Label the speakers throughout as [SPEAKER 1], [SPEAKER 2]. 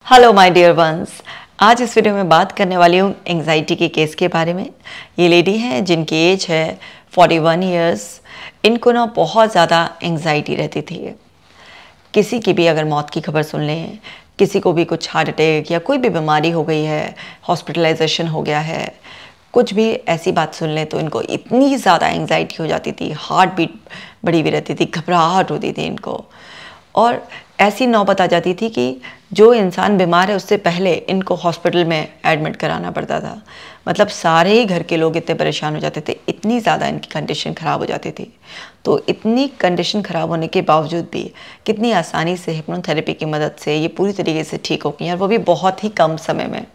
[SPEAKER 1] Hello my dear ones. आज इस video में बात करने वाली हूँ एंग्जाइटी के केस के बारे में। ये लेडी हैं जिनकी एज है 41 इयर्स। इनको ना बहुत ज़्यादा एंग्जाइटी रहती थी। किसी की भी अगर मौत की खबर सुन लें, किसी को भी कुछ हार्ट अटैक या कोई भी बीमारी हो गई है, हॉस्पिटलाइजेशन हो गया है, कुछ भी ऐसी बात सुन लें तो इनको इतनी ज़्यादा एंग्जाइटी हो जाती थी, हार्ट बीट बढ़ी हुई रहती थी, घबराहट होती थी इनको। और ऐसी नौबत आ जाती थी कि जो इंसान बीमार है उससे पहले इनको हॉस्पिटल में एडमिट कराना पड़ता था। मतलब सारे ही घर के लोग इतने परेशान हो जाते थे, इतनी ज़्यादा इनकी कंडीशन ख़राब हो जाती थी। तो इतनी कंडीशन ख़राब होने के बावजूद भी कितनी आसानी से हिप्नोथेरेपी की मदद से ये पूरी तरीके से ठीक हो गई, और वो भी बहुत ही कम समय में।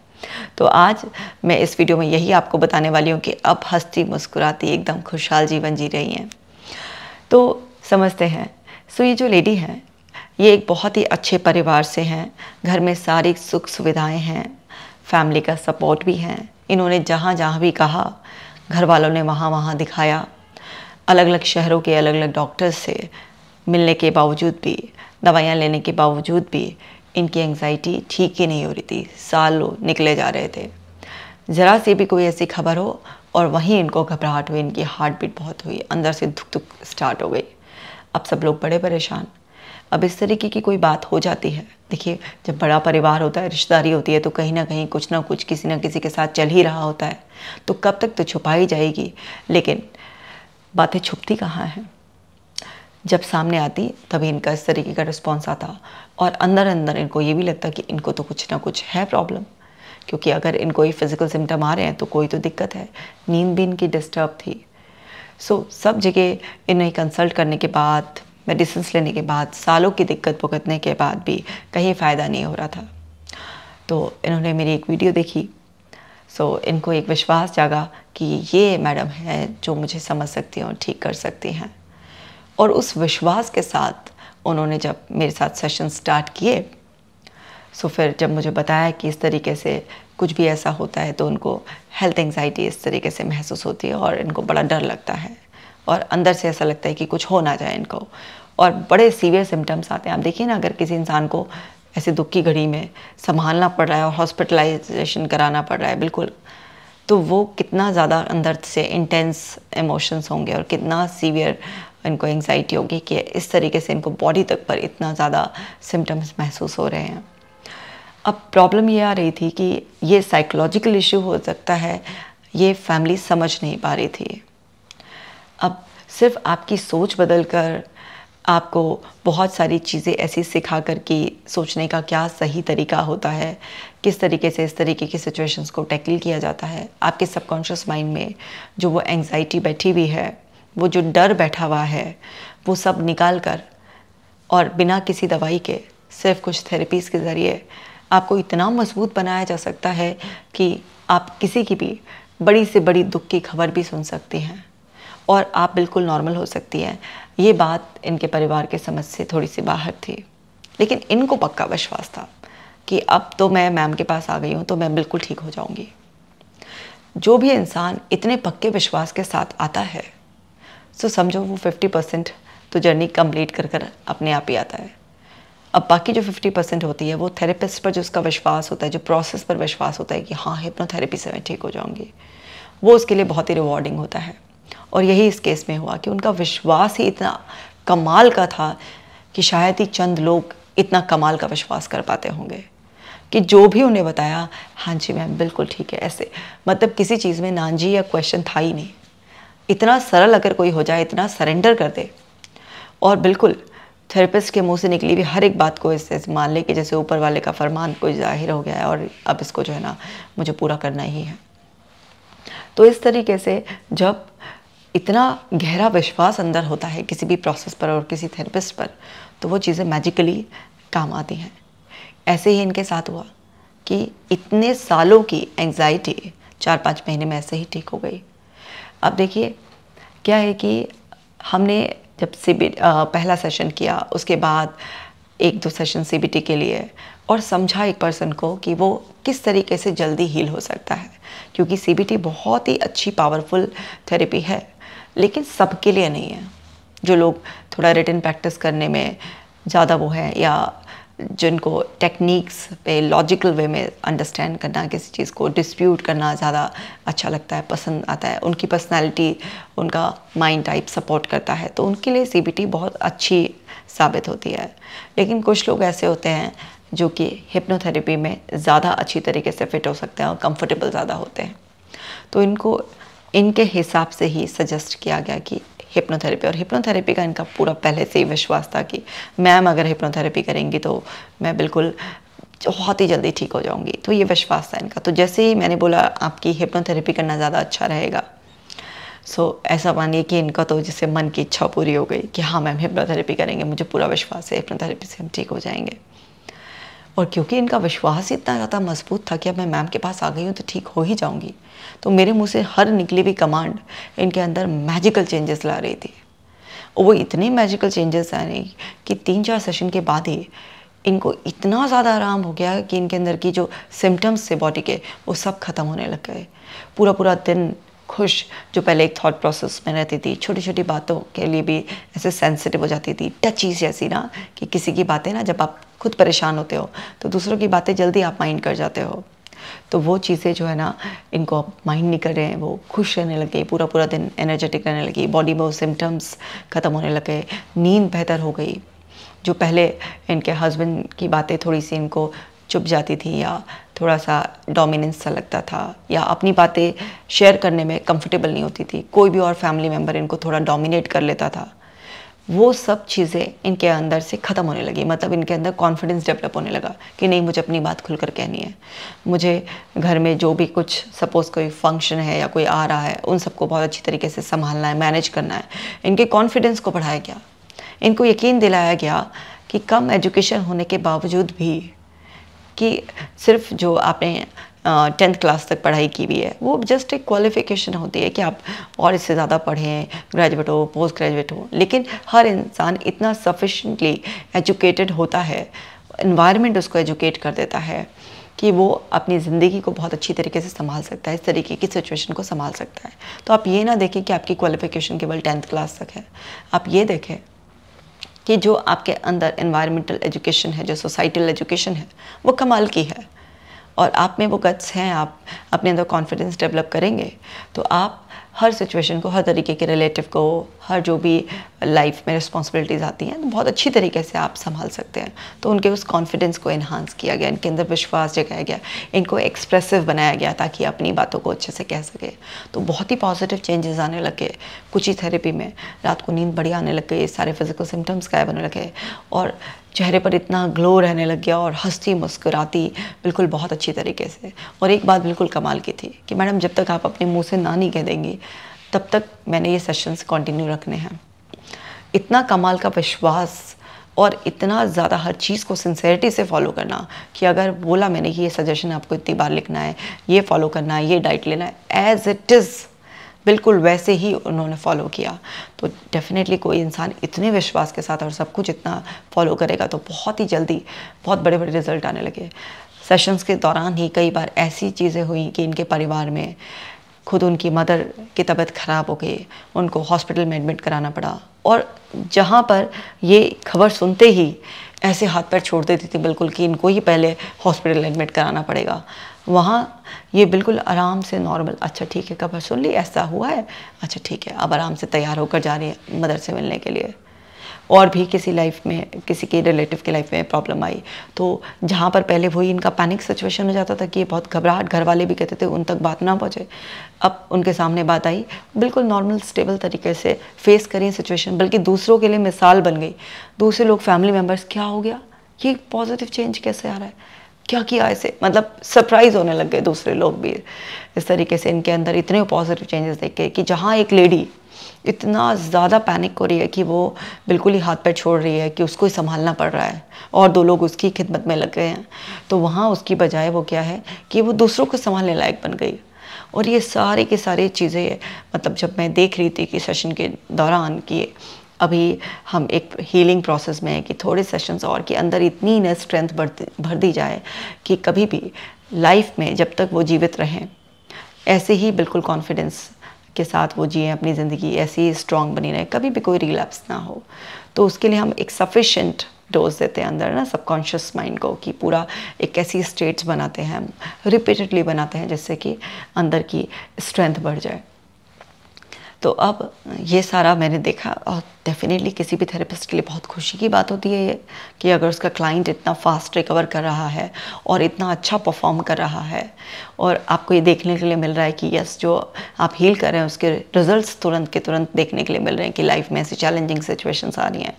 [SPEAKER 1] तो आज मैं इस वीडियो में यही आपको बताने वाली हूँ कि अब हंसती मुस्कुराती एकदम खुशहाल जीवन जी रही हैं। तो समझते हैं। सो ये जो लेडी हैं, ये एक बहुत ही अच्छे परिवार से हैं। घर में सारी सुख सुविधाएं हैं, फैमिली का सपोर्ट भी है। इन्होंने जहाँ जहाँ भी कहा, घर वालों ने वहाँ वहाँ दिखाया। अलग अलग शहरों के अलग अलग डॉक्टर्स से मिलने के बावजूद भी, दवाइयाँ लेने के बावजूद भी इनकी एंग्जाइटी ठीक ही नहीं हो रही थी। सालों निकले जा रहे थे। ज़रा सी भी कोई ऐसी खबर हो और वहीं इनको घबराहट हुई, इनकी हार्ट बीट बहुत हुई, अंदर से धुक धुक स्टार्ट हो गई। अब सब लोग बड़े परेशान। अब इस तरीके की कोई बात हो जाती है, देखिए जब बड़ा परिवार होता है, रिश्तेदारी होती है, तो कहीं ना कहीं कुछ ना कुछ किसी ना किसी के साथ चल ही रहा होता है। तो कब तक तो छुपाई जाएगी, लेकिन बातें छुपती कहाँ हैं। जब सामने आती तभी इनका इस तरीके का रिस्पॉन्स आता, और अंदर अंदर इनको ये भी लगता कि इनको तो कुछ ना कुछ है प्रॉब्लम, क्योंकि अगर इनको ये फिजिकल सिम्टम आ रहे हैं तो कोई तो दिक्कत है। नींद भी इनकी डिस्टर्ब थी। सो सब जगह इन्हें कंसल्ट करने के बाद, मेडिसिन लेने के बाद, सालों की दिक्कत भुगतने के बाद भी कहीं फ़ायदा नहीं हो रहा था। तो इन्होंने मेरी एक वीडियो देखी। सो इनको एक विश्वास जागा कि ये मैडम है जो मुझे समझ सकती हैं और ठीक कर सकती हैं। और उस विश्वास के साथ उन्होंने जब मेरे साथ सेशन स्टार्ट किए, सो फिर जब मुझे बताया कि इस तरीके से कुछ भी ऐसा होता है तो उनको हेल्थ एंग्जाइटी इस तरीके से महसूस होती है, और इनको बड़ा डर लगता है, और अंदर से ऐसा लगता है कि कुछ हो ना जाए इनको, और बड़े सीवियर सिम्टम्स आते हैं। आप देखिए ना, अगर किसी इंसान को ऐसे दुख की घड़ी में संभालना पड़ रहा है और हॉस्पिटलाइजेशन कराना पड़ रहा है बिल्कुल, तो वो कितना ज़्यादा अंदर से इंटेंस इमोशंस होंगे और कितना सीवियर इनको एंग्जाइटी होगी कि इस तरीके से इनको बॉडी तक पर इतना ज़्यादा सिम्टम्स महसूस हो रहे हैं। अब प्रॉब्लम ये आ रही थी कि ये साइकोलॉजिकल इशू हो सकता है, ये फैमिली समझ नहीं पा रही थी। अब सिर्फ आपकी सोच बदल कर, आपको बहुत सारी चीज़ें ऐसी सिखा कर कि सोचने का क्या सही तरीका होता है, किस तरीके से इस तरीके की सिचुएशंस को टैकल किया जाता है, आपके सबकॉन्शियस माइंड में जो वो एंग्जाइटी बैठी हुई है, वो जो डर बैठा हुआ है, वो सब निकाल कर और बिना किसी दवाई के, सिर्फ कुछ थेरेपीज़ के ज़रिए आपको इतना मजबूत बनाया जा सकता है कि आप किसी की भी बड़ी से बड़ी दुख की खबर भी सुन सकती हैं और आप बिल्कुल नॉर्मल हो सकती हैं। ये बात इनके परिवार के समझ से थोड़ी सी बाहर थी, लेकिन इनको पक्का विश्वास था कि अब तो मैं मैम के पास आ गई हूँ तो मैं बिल्कुल ठीक हो जाऊँगी। जो भी इंसान इतने पक्के विश्वास के साथ आता है, तो समझो वो 50% तो जर्नी कंप्लीट कर कर अपने आप ही आता है। अब बाकी जो 50% होती है वो थेरेपिस्ट पर जो उसका विश्वास होता है, जो प्रोसेस पर विश्वास होता है कि हाँ हिप्नोथेरेपी से मैं ठीक हो जाऊँगी, वो उसके लिए बहुत ही रिवॉर्डिंग होता है। और यही इस केस में हुआ कि उनका विश्वास ही इतना कमाल का था कि शायद ही चंद लोग इतना कमाल का विश्वास कर पाते होंगे कि जो भी उन्हें बताया, हाँ जी मैम बिल्कुल ठीक है, ऐसे मतलब किसी चीज़ में नान जी या क्वेश्चन था ही नहीं। इतना सरल अगर कोई हो जाए, इतना सरेंडर कर दे और बिल्कुल थेरेपिस्ट के मुंह से निकली हुई हर एक बात को इससे मान ले कि जैसे ऊपर वाले का फरमान कोई जाहिर हो गया है और अब इसको जो है ना मुझे पूरा करना ही है। तो इस तरीके से जब इतना गहरा विश्वास अंदर होता है किसी भी प्रोसेस पर और किसी थेरेपिस्ट पर, तो वो चीज़ें मैजिकली काम आती हैं। ऐसे ही इनके साथ हुआ कि इतने सालों की एंग्जाइटी 4-5 महीने में ऐसे ही ठीक हो गई। अब देखिए क्या है कि हमने जब पहला सेशन किया, उसके बाद 1-2 सेशन CBT के लिए, और समझा एक पर्सन को कि वो किस तरीके से जल्दी हील हो सकता है, क्योंकि CBT बहुत ही अच्छी पावरफुल थेरेपी है, लेकिन सबके लिए नहीं है। जो लोग थोड़ा रिटन प्रैक्टिस करने में ज़्यादा वो है, या जिनको टेक्निक्स पे लॉजिकल वे में अंडरस्टैंड करना, किसी चीज़ को डिस्प्यूट करना ज़्यादा अच्छा लगता है, पसंद आता है, उनकी पर्सनालिटी, उनका माइंड टाइप सपोर्ट करता है, तो उनके लिए CBT बहुत अच्छी साबित होती है। लेकिन कुछ लोग ऐसे होते हैं जो कि हिप्नोथेरेपी में ज़्यादा अच्छी तरीके से फिट हो सकते हैं और कंफर्टेबल ज़्यादा होते हैं, तो इनको इनके हिसाब से ही सजेस्ट किया गया कि हिप्नोथेरेपी, और हिप्नोथेरेपी का इनका पूरा पहले से ही विश्वास था कि मैम अगर हिप्नोथेरेपी करेंगी तो मैं बिल्कुल बहुत ही जल्दी ठीक हो जाऊंगी, तो ये विश्वास था इनका। तो जैसे ही मैंने बोला आपकी हिप्नोथेरेपी करना ज़्यादा अच्छा रहेगा, ऐसा मानिए कि इनका तो जैसे मन की इच्छा पूरी हो गई कि हाँ मैम हिप्नोथेरेपी करेंगे, मुझे पूरा विश्वास है हिप्नोथेरेपी से हम ठीक हो जाएंगे। और क्योंकि इनका विश्वास इतना ज़्यादा मजबूत था कि अब मैं मैम के पास आ गई हूँ तो ठीक हो ही जाऊँगी, तो मेरे मुंह से हर निकली हुई कमांड इनके अंदर मैजिकल चेंजेस ला रही थी। और वो इतने मैजिकल चेंजेस आए कि 3-4 सेशन के बाद ही इनको इतना ज़्यादा आराम हो गया कि इनके अंदर की जो सिम्टम्स थे बॉडी के वो सब खत्म होने लग गए। पूरा पूरा दिन खुश, जो पहले एक थॉट प्रोसेस में रहती थी, छोटी छोटी बातों के लिए भी ऐसे सेंसिटिव हो जाती थी, टची जैसी ना, कि किसी की बातें ना, जब आप खुद परेशान होते हो तो दूसरों की बातें जल्दी आप माइंड कर जाते हो, तो वो चीज़ें जो है ना इनको अब माइंड नहीं कर रहे हैं, वो खुश रहने लगे, पूरा पूरा दिन एनर्जेटिक रहने लगी, बॉडी में वो सिम्टम्स ख़त्म होने लगे, नींद बेहतर हो गई। जो पहले इनके हस्बैंड की बातें थोड़ी सी इनको चुप जाती थी या थोड़ा सा डोमिनेंस सा लगता था या अपनी बातें शेयर करने में कंफर्टेबल नहीं होती थी, कोई भी और फैमिली मेम्बर इनको थोड़ा डोमिनेट कर लेता था, वो सब चीज़ें इनके अंदर से ख़त्म होने लगी। मतलब इनके अंदर कॉन्फिडेंस डेवलप होने लगा कि नहीं, मुझे अपनी बात खुलकर कहनी है, मुझे घर में जो भी कुछ सपोज़ कोई फंक्शन है या कोई आ रहा है उन सबको बहुत अच्छी तरीके से संभालना है, मैनेज करना है। इनके कॉन्फिडेंस को बढ़ाया गया, इनको यकीन दिलाया गया कि कम एजुकेशन होने के बावजूद भी, कि सिर्फ जो आपने 10th क्लास तक पढ़ाई की हुई है वो जस्ट एक क्वालिफिकेशन होती है कि आप और इससे ज़्यादा पढ़ें, ग्रेजुएट हो, पोस्ट ग्रेजुएट हो, लेकिन हर इंसान इतना सफिशेंटली एजुकेटेड होता है, इन्वायरमेंट उसको एजुकेट कर देता है कि वो अपनी ज़िंदगी को बहुत अच्छी तरीके से संभाल सकता है, इस तरीके की सिचुएशन को संभाल सकता है। तो आप ये ना देखें कि आपकी क्वालिफिकेशन केवल 10th क्लास तक है, आप ये देखें कि जो आपके अंदर एनवायरमेंटल एजुकेशन है, जो सोसाइटल एजुकेशन है, वो कमाल की है और आप में वो गट्स हैं, आप अपने अंदर कॉन्फिडेंस डेवलप करेंगे तो आप हर सिचुएशन को, हर तरीके के रिलेटिव को, हर जो भी लाइफ में रिस्पॉन्सिबिलिटीज़ आती हैं तो बहुत अच्छी तरीके से आप संभाल सकते हैं। तो उनके उस कॉन्फिडेंस को इन्हांस किया गया, इनके अंदर विश्वास जगाया गया, इनको एक्सप्रेसिव बनाया गया ताकि अपनी बातों को अच्छे से कह सके। तो बहुत ही पॉजिटिव चेंजेस आने लगे कुछ ही थेरेपी में, रात को नींद बढ़िया आने लग गई, सारे फिजिकल सिम्टम्स गायब होने लगे और चेहरे पर इतना ग्लो रहने लग गया और हंसती मुस्कुराती बिल्कुल बहुत अच्छी तरीके से। और एक बात बिल्कुल कमाल की थी कि मैडम जब तक आप अपने मुंह से ना नहीं कह देंगी तब तक मैंने ये सेशंस कंटिन्यू रखने हैं। इतना कमाल का विश्वास और इतना ज़्यादा हर चीज़ को सिंसेरिटी से फॉलो करना कि अगर बोला मैंने कि ये सजेशन आपको इतनी बार लिखना है, ये फॉलो करना है, ये डाइट लेना है, एज इट इज़ बिल्कुल वैसे ही उन्होंने फॉलो किया। तो डेफिनेटली कोई इंसान इतने विश्वास के साथ और सब कुछ इतना फॉलो करेगा तो बहुत ही जल्दी बहुत बड़े बड़े रिजल्ट आने लगे। सेशंस के दौरान ही कई बार ऐसी चीज़ें हुई कि इनके परिवार में खुद उनकी मदर की तबीयत ख़राब हो गई, उनको हॉस्पिटल में एडमिट कराना पड़ा और जहाँ पर ये खबर सुनते ही ऐसे हाथ पैर छोड़ देती थी बिल्कुल कि इनको ही पहले हॉस्पिटल एडमिट कराना पड़ेगा, वहाँ ये बिल्कुल आराम से नॉर्मल, अच्छा ठीक है खबर सुन ली, ऐसा हुआ है, अच्छा ठीक है, अब आराम से तैयार होकर जा रही है मदर से मिलने के लिए। और भी किसी लाइफ में, किसी के रिलेटिव की लाइफ में प्रॉब्लम आई तो जहाँ पर पहले वही इनका पैनिक सिचुएशन हो जाता था कि बहुत घबराहट, घर वाले भी कहते थे उन तक बात ना पहुँचे, अब उनके सामने बात आई, बिल्कुल नॉर्मल स्टेबल तरीके से फेस करी सिचुएशन, बल्कि दूसरों के लिए मिसाल बन गई। दूसरे लोग, फैमिली मेम्बर्स, क्या हो गया, ये पॉजिटिव चेंज कैसे आ रहा है, क्या किया ऐसे, मतलब सरप्राइज होने लग गए दूसरे लोग भी इस तरीके से इनके अंदर इतने पॉजिटिव चेंजेस देख के कि जहाँ एक लेडी इतना ज़्यादा पैनिक हो रही है कि वो बिल्कुल ही हाथ पैर छोड़ रही है कि उसको ही संभालना पड़ रहा है और 2 लोग उसकी खिदमत में लग गए हैं, तो वहाँ उसकी बजाय वो क्या है कि वो दूसरों को संभालने लायक बन गई। और ये सारी की सारी चीज़ें, मतलब जब मैं देख रही थी कि सेशन के दौरान कि अभी हम एक हीलिंग प्रोसेस में है कि थोड़े सेशंस और के अंदर इतनी इनर स्ट्रेंथ भर दी जाए कि कभी भी लाइफ में जब तक वो जीवित रहें ऐसे ही बिल्कुल कॉन्फिडेंस के साथ वो जिए अपनी ज़िंदगी, ऐसी ही स्ट्रॉन्ग बनी रहे, कभी भी कोई रिलैप्स ना हो। तो उसके लिए हम एक सफिशेंट डोज देते हैं अंदर ना सबकॉन्शियस माइंड को, कि पूरा एक ऐसी स्टेट्स बनाते हैं, रिपीटेडली बनाते हैं, जिससे कि अंदर की स्ट्रेंथ बढ़ जाए। तो अब ये सारा मैंने देखा, और डेफिनेटली किसी भी थेरेपिस्ट के लिए बहुत खुशी की बात होती है ये, कि अगर उसका क्लाइंट इतना फास्ट रिकवर कर रहा है और इतना अच्छा परफॉर्म कर रहा है, और आपको ये देखने के लिए मिल रहा है कि यस, जो आप हील कर रहे हैं उसके रिजल्ट्स तुरंत के तुरंत देखने के लिए मिल रहे हैं, कि लाइफ में ऐसी चैलेंजिंग सिचुएशंस आ रही हैं,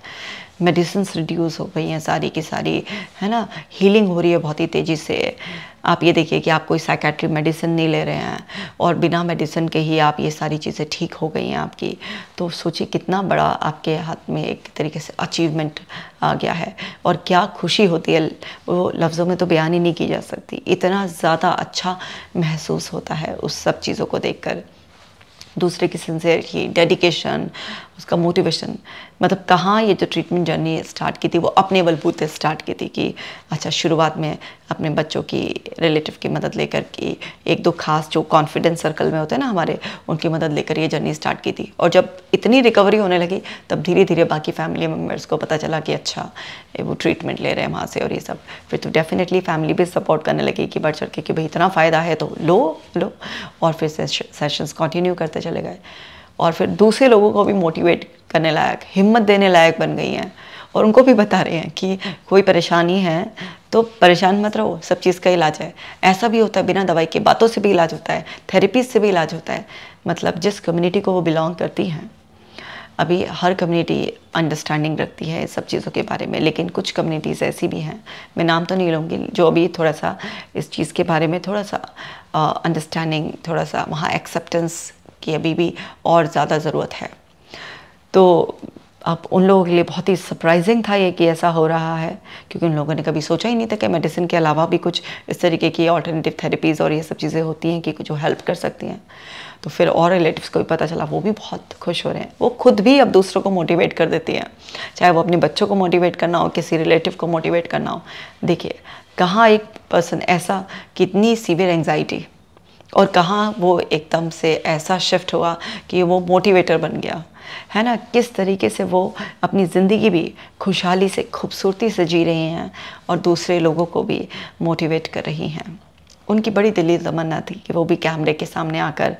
[SPEAKER 1] मेडिसिन्स रिड्यूस हो गई हैं सारी की सारी, है ना, हीलिंग हो रही है बहुत ही तेज़ी से। आप ये देखिए कि आप कोई साइकेट्रिक मेडिसिन नहीं ले रहे हैं, और बिना मेडिसिन के ही आप ये सारी चीज़ें ठीक हो गई हैं आपकी। तो सोचिए कितना बड़ा आपके हाथ में एक तरीके से अचीवमेंट आ गया है, और क्या खुशी होती है, वो लफ्ज़ों में तो बयान ही नहीं की जा सकती। इतना ज़्यादा अच्छा महसूस होता है उस सब चीज़ों को देखकर। दूसरे की सिंसियरिटी, डेडिकेशन, उसका मोटिवेशन, मतलब कहाँ ये जो ट्रीटमेंट जर्नी स्टार्ट की थी वो अपने बलबूते स्टार्ट की थी, कि अच्छा शुरुआत में अपने बच्चों की रिलेटिव की मदद लेकर, कि एक दो खास जो कॉन्फिडेंस सर्कल में होते हैं ना हमारे, उनकी मदद लेकर ये जर्नी स्टार्ट की थी। और जब इतनी रिकवरी होने लगी तब धीरे धीरे बाकी फैमिली मेम्बर्स को पता चला कि अच्छा वो ट्रीटमेंट ले रहे हैं वहाँ से और ये सब, फिर तो डेफिनेटली फैमिली भी सपोर्ट करने लगी कि बढ़ चढ़ के कि भाई इतना फ़ायदा है तो लो, और फिर सेशंस कंटिन्यू करते चले गए। और फिर दूसरे लोगों को भी मोटिवेट करने लायक, हिम्मत देने लायक बन गई हैं, और उनको भी बता रहे हैं कि कोई परेशानी है तो परेशान मत रहो, सब चीज़ का इलाज है। ऐसा भी होता है, बिना दवाई के बातों से भी इलाज होता है, थेरेपी से भी इलाज होता है। मतलब जिस कम्युनिटी को वो बिलोंग करती हैं, अभी हर कम्युनिटी अंडरस्टैंडिंग रखती है इस सब चीज़ों के बारे में, लेकिन कुछ कम्युनिटीज़ ऐसी भी हैं, मैं नाम तो नहीं लूँगी, जो अभी थोड़ा सा इस चीज़ के बारे में थोड़ा सा अंडरस्टैंडिंग, थोड़ा सा वहाँ एक्सेप्टेंस की अभी भी और ज़्यादा ज़रूरत है। तो अब उन लोगों के लिए बहुत ही सरप्राइजिंग था ये कि ऐसा हो रहा है, क्योंकि उन लोगों ने कभी सोचा ही नहीं था कि मेडिसिन के अलावा भी कुछ इस तरीके की ऑल्टरनेटिव थेरेपीज़ और ये सब चीज़ें होती हैं कि जो हेल्प कर सकती हैं। तो फिर और रिलेटिव्स को भी पता चला, वो भी बहुत खुश हो रहे हैं। वो खुद भी अब दूसरों को मोटिवेट कर देती हैं, चाहे वो अपने बच्चों को मोटिवेट करना हो, किसी रिलेटिव को मोटिवेट करना हो। देखिए कहाँ एक पर्सन ऐसा, कितनी सीवियर एंग्जाइटी, और कहाँ वो एकदम से ऐसा शिफ्ट हुआ कि वो मोटिवेटर बन गया, है ना। किस तरीके से वो अपनी ज़िंदगी भी खुशहाली से, खूबसूरती से जी रही हैं, और दूसरे लोगों को भी मोटिवेट कर रही हैं। उनकी बड़ी दिली तमन्ना थी कि वो भी कैमरे के सामने आकर,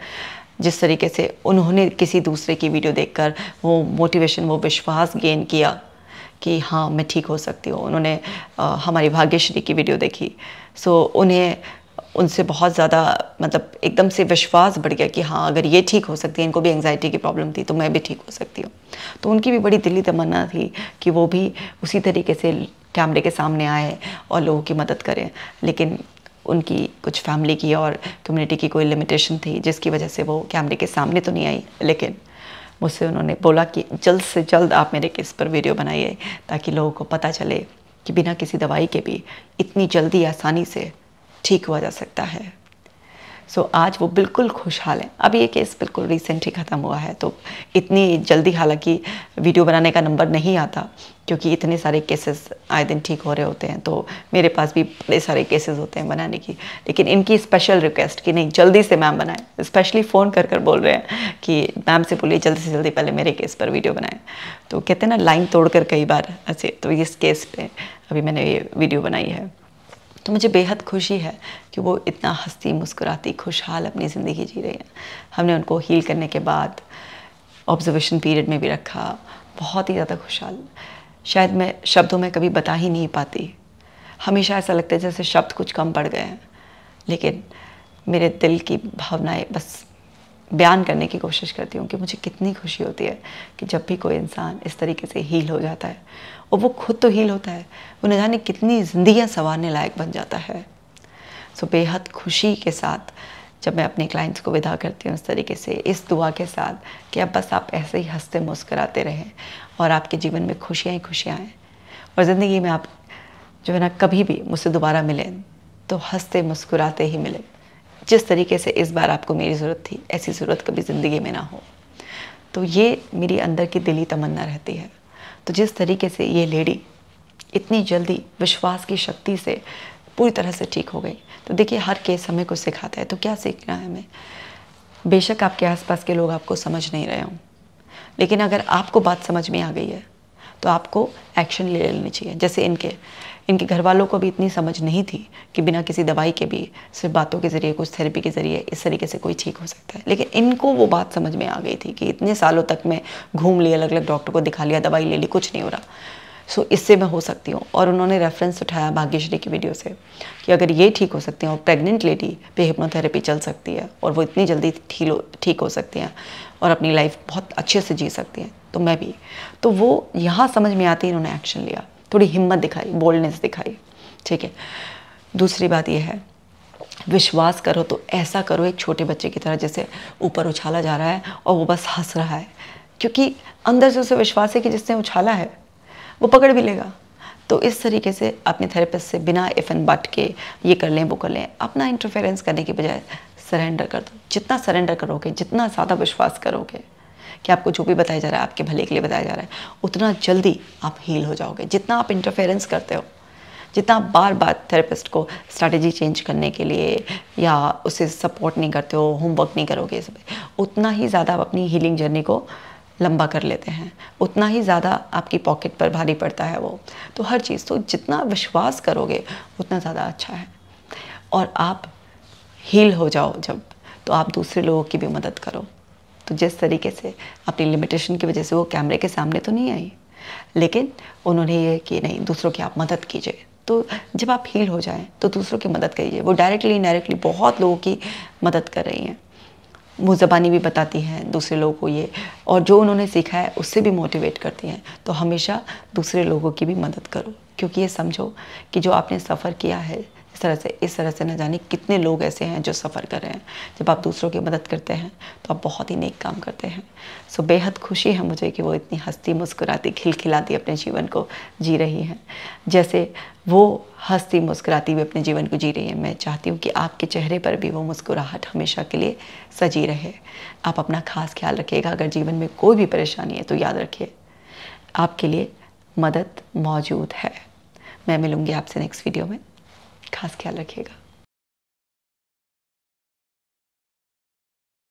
[SPEAKER 1] जिस तरीके से उन्होंने किसी दूसरे की वीडियो देखकर वो मोटिवेशन, वो विश्वास गेन किया कि हाँ मैं ठीक हो सकती हूँ। उन्होंने हमारी भाग्यश्री की वीडियो देखी, सो उन्हें उनसे बहुत ज़्यादा मतलब एकदम से विश्वास बढ़ गया कि हाँ अगर ये ठीक हो सकती है, इनको भी एंग्जाइटी की प्रॉब्लम थी, तो मैं भी ठीक हो सकती हूँ। तो उनकी भी बड़ी दिली तमन्ना थी कि वो भी उसी तरीके से कैमरे के सामने आए और लोगों की मदद करें, लेकिन उनकी कुछ फैमिली की और कम्युनिटी की कोई लिमिटेशन थी, जिसकी वजह से वो कैमरे के सामने तो नहीं आई। लेकिन मुझसे उन्होंने बोला कि जल्द से जल्द आप मेरे केस पर वीडियो बनाइए, ताकि लोगों को पता चले कि बिना किसी दवाई के भी इतनी जल्दी आसानी से ठीक हुआ जा सकता है। सो आज वो बिल्कुल खुशहाल है। अब ये केस बिल्कुल रिसेंट ही ख़त्म हुआ है, तो इतनी जल्दी हालांकि वीडियो बनाने का नंबर नहीं आता, क्योंकि इतने सारे केसेस आए दिन ठीक हो रहे होते हैं, तो मेरे पास भी बड़े सारे केसेस होते हैं बनाने की। लेकिन इनकी स्पेशल रिक्वेस्ट कि नहीं जल्दी से मैम बनाएं, स्पेशली फ़ोन कर कर बोल रहे हैं कि मैम से बोलिए जल्दी से जल्दी पहले मेरे केस पर वीडियो बनाएं। तो कहते हैं ना लाइन तोड़कर कई बार ऐसे, तो इस केस पे अभी मैंने ये वीडियो बनाई है। तो मुझे बेहद खुशी है कि वो इतना हंसती मुस्कुराती खुशहाल अपनी ज़िंदगी जी रही है। हमने उनको हील करने के बाद ऑब्जर्वेशन पीरियड में भी रखा, बहुत ही ज़्यादा खुशहाल। शायद मैं शब्दों में कभी बता ही नहीं पाती, हमेशा ऐसा लगता है जैसे शब्द कुछ कम पड़ गए हैं, लेकिन मेरे दिल की भावनाएं बस बयान करने की कोशिश करती हूँ कि मुझे कितनी खुशी होती है कि जब भी कोई इंसान इस तरीके से हील हो जाता है, और वो खुद तो हील होता है, वो न जाने कितनी ज़िंदगियाँ संवारने लायक बन जाता है। सो बेहद खुशी के साथ जब मैं अपने क्लाइंट्स को विदा करती हूँ इस तरीके से, इस दुआ के साथ कि अब बस आप ऐसे ही हंसते मुस्कुराते रहें और आपके जीवन में खुशियाँ ही खुशियाँ आएँ, और ज़िंदगी में आप जो है ना कभी भी मुझसे दोबारा मिलें तो हंसते मुस्कुराते ही मिलें। जिस तरीके से इस बार आपको मेरी ज़रूरत थी, ऐसी ज़रूरत कभी ज़िंदगी में ना हो। तो ये मेरी अंदर की दिली तमन्ना रहती है। तो जिस तरीके से ये लेडी इतनी जल्दी विश्वास की शक्ति से पूरी तरह से ठीक हो गई, तो देखिए हर केस हमें कुछ सिखाता है। तो क्या सीखना है हमें? बेशक आपके आसपास के लोग आपको समझ नहीं रहे हों, लेकिन अगर आपको बात समझ में आ गई है तो आपको एक्शन ले लेनी चाहिए। जैसे इनके घर वालों को भी इतनी समझ नहीं थी कि बिना किसी दवाई के भी सिर्फ बातों के ज़रिए, कुछ थेरेपी के ज़रिए इस तरीके से कोई ठीक हो सकता है। लेकिन इनको वो बात समझ में आ गई थी कि इतने सालों तक मैं घूम लिया, अलग अलग डॉक्टर को दिखा लिया, दवाई ले ली, कुछ नहीं हो रहा, सो इससे मैं हो सकती हूँ। और उन्होंने रेफरेंस उठाया भाग्यश्री की वीडियो से कि अगर ये ठीक हो सकती हैं और प्रेग्नेंट लेडी पे हिप्नोथेरेपी चल सकती है और वो इतनी जल्दी ठीक हो सकती हैं और अपनी लाइफ बहुत अच्छे से जी सकती हैं, तो मैं भी। तो वो यहाँ समझ में आती, इन्होंने एक्शन लिया, थोड़ी हिम्मत दिखाई, बोल्डनेस दिखाई, ठीक है। दूसरी बात यह है, विश्वास करो तो ऐसा करो एक छोटे बच्चे की तरह, जैसे ऊपर उछाला जा रहा है और वो बस हंस रहा है, क्योंकि अंदर से उसे विश्वास है कि जिसने उछाला है वो पकड़ भी लेगा। तो इस तरीके से अपने थेरेपिस्ट से बिना इफ एंड बट के ये कर लें वो कर लें, अपना इंटरफेरेंस करने की बजाय सरेंडर कर दो। जितना सरेंडर करोगे, जितना ज़्यादा विश्वास करोगे कि आपको जो भी बताया जा रहा है आपके भले के लिए बताया जा रहा है, उतना जल्दी आप हील हो जाओगे। जितना आप इंटरफेरेंस करते हो, जितना आप बार बार थेरेपिस्ट को स्ट्रैटेजी चेंज करने के लिए या उसे सपोर्ट नहीं करते हो, होमवर्क नहीं करोगे इस पर, उतना ही ज़्यादा आप अपनी हीलिंग जर्नी को लंबा कर लेते हैं, उतना ही ज़्यादा आपकी पॉकेट पर भारी पड़ता है वो। तो हर चीज़, तो जितना विश्वास करोगे उतना ज़्यादा अच्छा है। और आप हील हो जाओ जब, तो आप दूसरे लोगों की भी मदद करो। तो जिस तरीके से अपनी लिमिटेशन की वजह से वो कैमरे के सामने तो नहीं आई, लेकिन उन्होंने ये कि नहीं, दूसरों की आप मदद कीजिए। तो जब आप हील हो जाएं तो दूसरों की मदद करिए। वो डायरेक्टली इनडायरेक्टली बहुत लोगों की मदद कर रही हैं, मुँह ज़बानी भी बताती हैं दूसरे लोगों को ये, और जो उन्होंने सीखा है उससे भी मोटिवेट करती हैं। तो हमेशा दूसरे लोगों की भी मदद करो, क्योंकि ये समझो कि जो आपने सफ़र किया है इस तरह से न जाने कितने लोग ऐसे हैं जो सफ़र कर रहे हैं। जब आप दूसरों की मदद करते हैं तो आप बहुत ही नेक काम करते हैं। सो बेहद खुशी है मुझे कि वो इतनी हंसती मुस्कुराती खिलखिलाती अपने जीवन को जी रही हैं, जैसे वो हंसती मुस्कुराती हुई अपने जीवन को जी रही है। मैं चाहती हूँ कि आपके चेहरे पर भी वो मुस्कुराहट हमेशा के लिए सजी रहे। आप अपना खास ख्याल रखिएगा। अगर जीवन में कोई भी परेशानी है तो याद रखिए, आपके लिए मदद मौजूद है। मैं मिलूँगी आपसे नेक्स्ट वीडियो में। खास ख्याल रखिएगा।